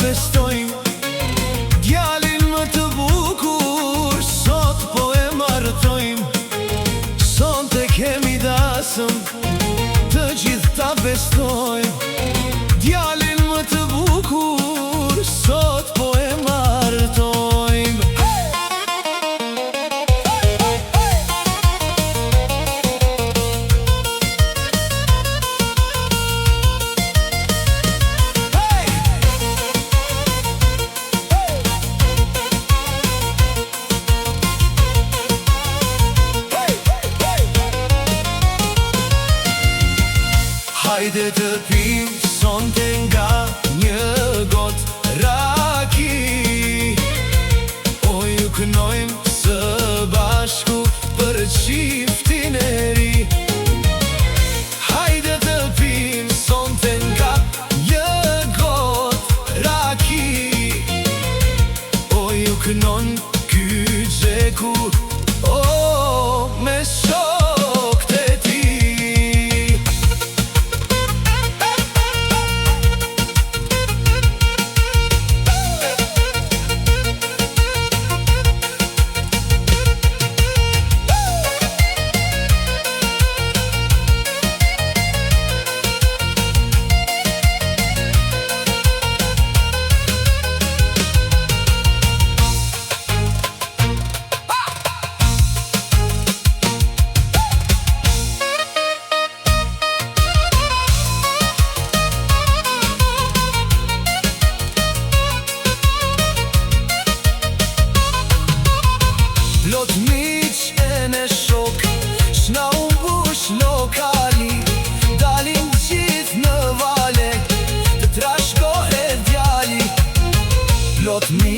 festojmë, djalin më të bukur sot po e martojmë. Sonte kemi dasëm, të gjithë ta festojmë, djalin më të bukur sot po e martojmë. Hajde të pim sonte nga një gotë raki, o ju kënojmë së bashku për qiftin e ri. Hajde të pim sonte nga një gotë raki, o ju kënon ky gjeku, o me shokët e ti. Lot miq e në shok, shna u bush lokali, dalin gjithë në vale, të trashkohet djali. Lot miq